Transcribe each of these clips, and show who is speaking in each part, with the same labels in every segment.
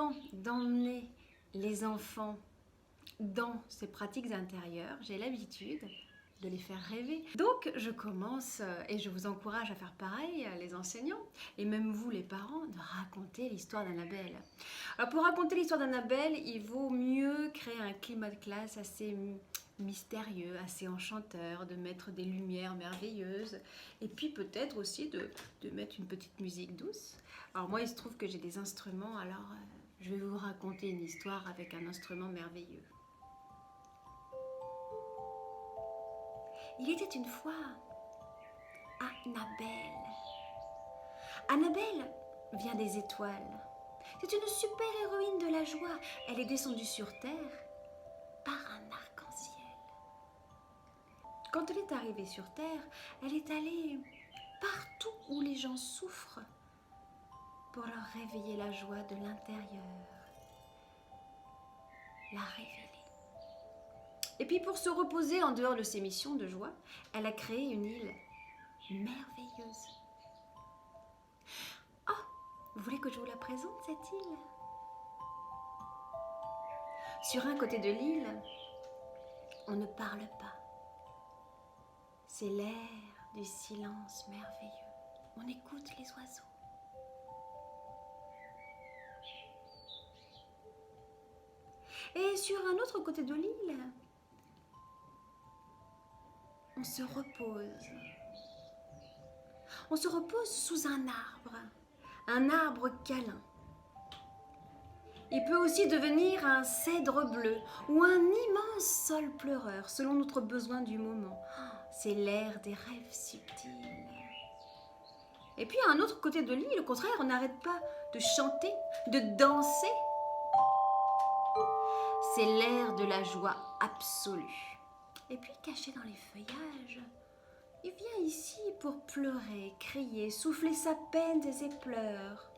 Speaker 1: avant d'emmener les enfants dans ces pratiques intérieures, j'ai l'habitude de les faire rêver. Donc je commence, et je vous encourage à faire pareil, les enseignants, et même vous les parents, de raconter l'histoire d'Annabelle. Alors pour raconter l'histoire d'Annabelle, il vaut mieux créer un climat de classe assez mystérieux, assez enchanteur, de mettre des lumières merveilleuses, et puis peut-être aussi de mettre une petite musique douce. Alors moi il se trouve que j'ai des instruments, alors je vais vous raconter une histoire avec un instrument merveilleux. Il était une fois Annabelle. Annabelle vient des étoiles. C'est une super héroïne de la joie. Elle est descendue sur Terre par un arc-en-ciel. Quand elle est arrivée sur Terre, elle est allée partout où les gens souffrent pour leur réveiller la joie de l'intérieur, la révéler. Et puis pour se reposer en dehors de ses missions de joie, elle a créé une île merveilleuse. Oh, vous voulez que je vous la présente, cette île? Sur un côté de l'île, on ne parle pas. C'est l'air du silence merveilleux. On écoute les oiseaux. Et sur un autre côté de l'île, on se repose. On se repose sous un arbre câlin. Il peut aussi devenir un cèdre bleu ou un immense saule pleureur selon notre besoin du moment. C'est l'air des rêves subtils. Et puis à un autre côté de l'île, au contraire, on n'arrête pas de chanter, de danser. C'est l'air de la joie absolue. Et puis caché dans les feuillages, il vient ici pour pleurer, crier, souffler sa peine et ses pleurs.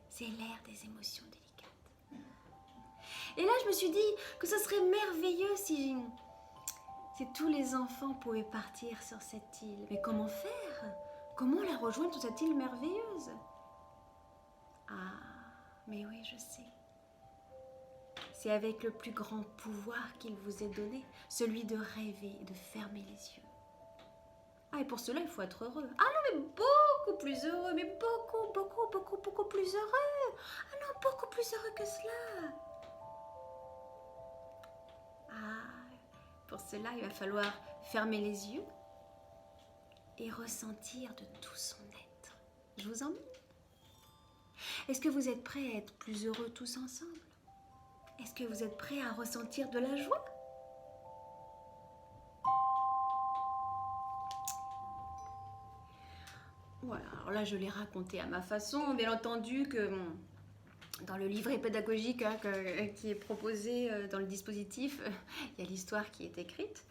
Speaker 1: C'est l'air des émotions délicates. Et là, je me suis dit que ce serait merveilleux si tous les enfants pouvaient partir sur cette île. Mais comment faire? Comment la rejoindre sur cette île merveilleuse? Ah, mais oui, je sais. C'est avec le plus grand pouvoir qu'il vous est donné, celui de rêver et de fermer les yeux. Ah, et pour cela, il faut être heureux. Ah non, mais beaucoup plus heureux, mais beaucoup plus heureux. Ah non, beaucoup plus heureux que cela. Ah, pour cela, il va falloir fermer les yeux et ressentir de tout son être. Je vous emmène. Est-ce que vous êtes prêts à être plus heureux tous ensemble? Est-ce que vous êtes prêts à ressentir de la joie? Voilà, alors là je l'ai raconté à ma façon, bien entendu que dans le livret pédagogique qui est proposé dans le dispositif, il y a l'histoire qui est écrite.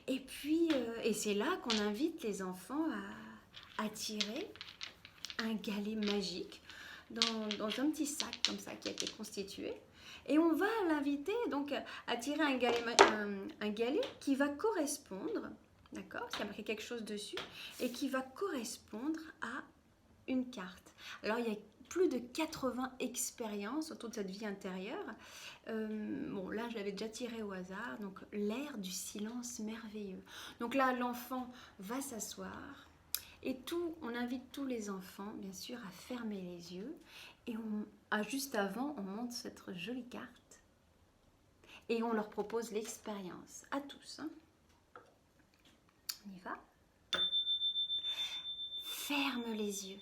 Speaker 1: Et puis, et c'est là qu'on invite les enfants à tirer un galet magique dans un petit sac comme ça qui a été constitué. Et on va l'inviter donc à tirer un galet qui va correspondre, d'accord, qui a marqué quelque chose dessus, et qui va correspondre à une carte. Alors il y a plus de 80 expériences autour de cette vie intérieure. Bon, là, je l'avais déjà tiré au hasard. Donc, l'air du silence merveilleux. Donc là, l'enfant va s'asseoir. Et on invite tous les enfants, bien sûr, à fermer les yeux. Et juste avant, on montre cette jolie carte. Et on leur propose l'expérience. À tous. Hein. On y va. Ferme les yeux.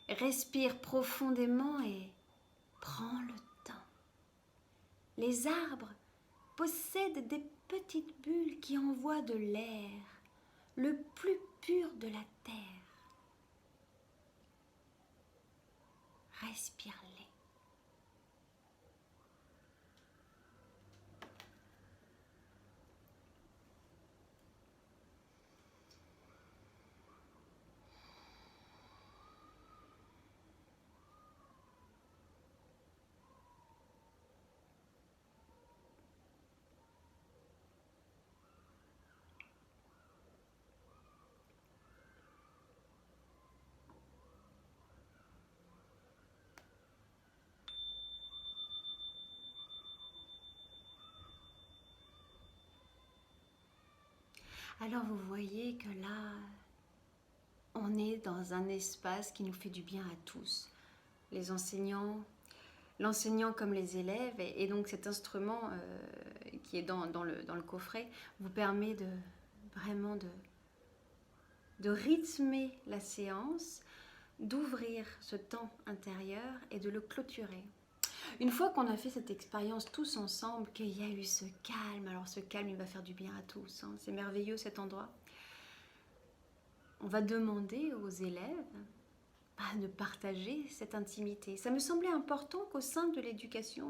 Speaker 1: Respire profondément et prends le temps. Les arbres possèdent des petites bulles qui envoient de l'air, le plus pur de la terre. Respire-les. Alors vous voyez que là, on est dans un espace qui nous fait du bien à tous. Les enseignants, l'enseignant comme les élèves, et donc cet instrument qui est dans le coffret vous permet vraiment de rythmer la séance, d'ouvrir ce temps intérieur et de le clôturer. Une fois qu'on a fait cette expérience tous ensemble, qu'il y a eu ce calme, alors ce calme il va faire du bien à tous, hein, c'est merveilleux cet endroit. On va demander aux élèves de partager cette intimité. Ça me semblait important qu'au sein de l'éducation,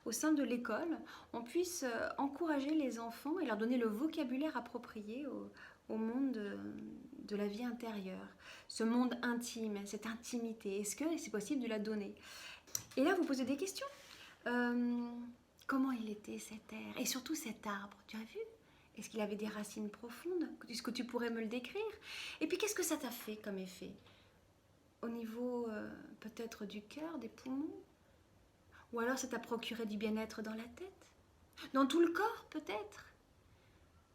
Speaker 1: au sein de l'école, on puisse encourager les enfants et leur donner le vocabulaire approprié au monde de la vie intérieure. Ce monde intime, cette intimité, est-ce que c'est possible de la donner? Et là, vous posez des questions. Comment il était cet air? Et surtout cet arbre, tu as vu? Est-ce qu'il avait des racines profondes? Est-ce que tu pourrais me le décrire? Et puis, qu'est-ce que ça t'a fait comme effet? Au niveau peut-être du cœur, des poumons? Ou alors ça t'a procuré du bien-être dans la tête? Dans tout le corps peut-être?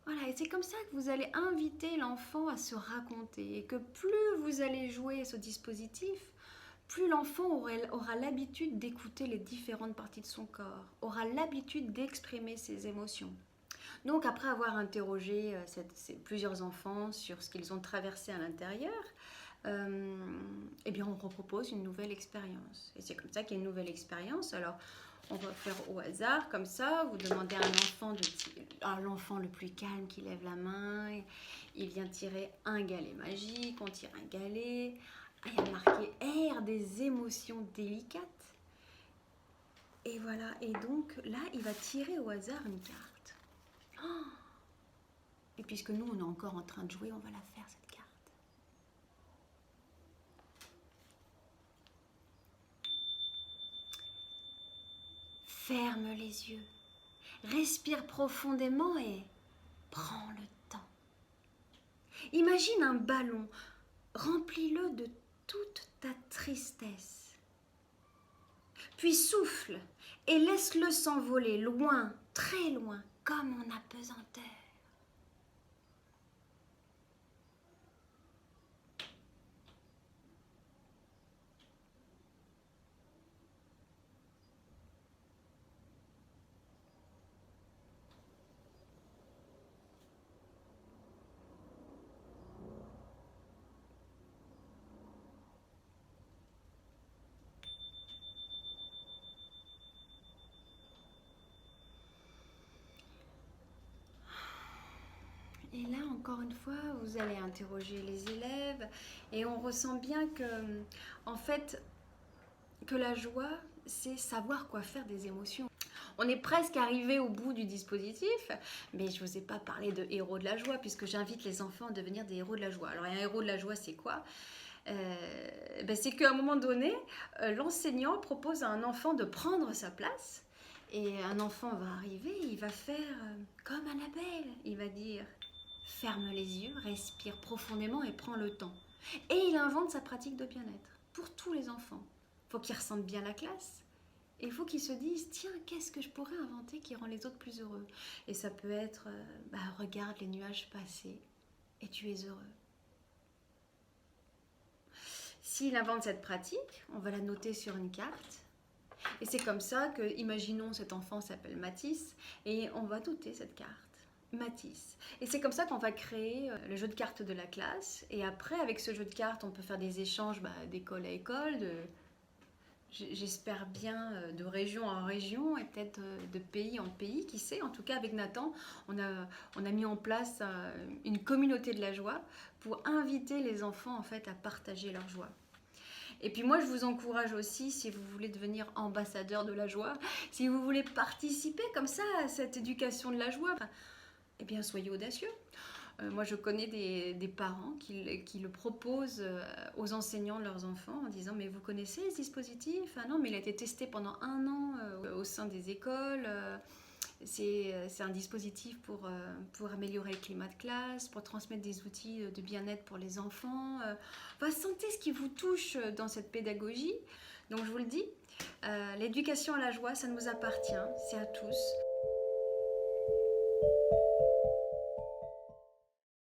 Speaker 1: Voilà, et c'est comme ça que vous allez inviter l'enfant à se raconter. Et que plus vous allez jouer ce dispositif, plus l'enfant aura l'habitude d'écouter les différentes parties de son corps, aura l'habitude d'exprimer ses émotions. Donc après avoir interrogé plusieurs enfants sur ce qu'ils ont traversé à l'intérieur, eh bien on repropose une nouvelle expérience. Et c'est comme ça qu'il y a une nouvelle expérience. Alors on va faire au hasard, comme ça, vous demandez à l'enfant le plus calme qui lève la main, il vient tirer un galet magique, on tire un galet, il y a marqué air des émotions délicates. Et voilà, et donc là il va tirer au hasard une carte. Et puisque nous, on est encore en train de jouer, on va la faire, cette carte. Ferme les yeux, respire profondément et prends le temps. Imagine un ballon, remplis-le de toute ta tristesse. Puis souffle et laisse-le s'envoler loin, très loin, comme en apesanteur. Et là, encore une fois, vous allez interroger les élèves et on ressent bien que, en fait, que la joie, c'est savoir quoi faire des émotions. On est presque arrivé au bout du dispositif, mais je ne vous ai pas parlé de héros de la joie, puisque j'invite les enfants à devenir des héros de la joie. Alors, un héros de la joie, c'est quoi? C'est qu'à un moment donné, l'enseignant propose à un enfant de prendre sa place, et un enfant va arriver, il va faire comme Annabelle, il va dire « Ferme les yeux, respire profondément et prends le temps ». Et il invente sa pratique de bien-être pour tous les enfants. Il faut qu'ils ressentent bien la classe. Et il faut qu'ils se disent, tiens, qu'est-ce que je pourrais inventer qui rend les autres plus heureux? Et ça peut être, regarde les nuages passer et tu es heureux. S'il invente cette pratique, on va la noter sur une carte. Et c'est comme ça que, imaginons, cet enfant s'appelle Mathis, et on va noter cette carte. Mathis. Et c'est comme ça qu'on va créer le jeu de cartes de la classe. Et après, avec ce jeu de cartes, on peut faire des échanges d'école à école, j'espère bien de région en région et peut-être de pays en pays, qui sait. En tout cas, avec Nathan, on a mis en place une communauté de la joie pour inviter les enfants en fait à partager leur joie. Et puis moi, je vous encourage aussi, si vous voulez devenir ambassadeur de la joie, si vous voulez participer comme ça à cette éducation de la joie, eh bien, soyez audacieux. Moi, je connais des parents qui le proposent aux enseignants de leurs enfants en disant « Mais vous connaissez ce dispositif? Ah non, mais il a été testé pendant 1 an au sein des écoles. C'est un dispositif pour améliorer le climat de classe, pour transmettre des outils de bien-être pour les enfants. Sentez ce qui vous touche dans cette pédagogie. Donc, je vous le dis, l'éducation à la joie, ça nous appartient, c'est à tous.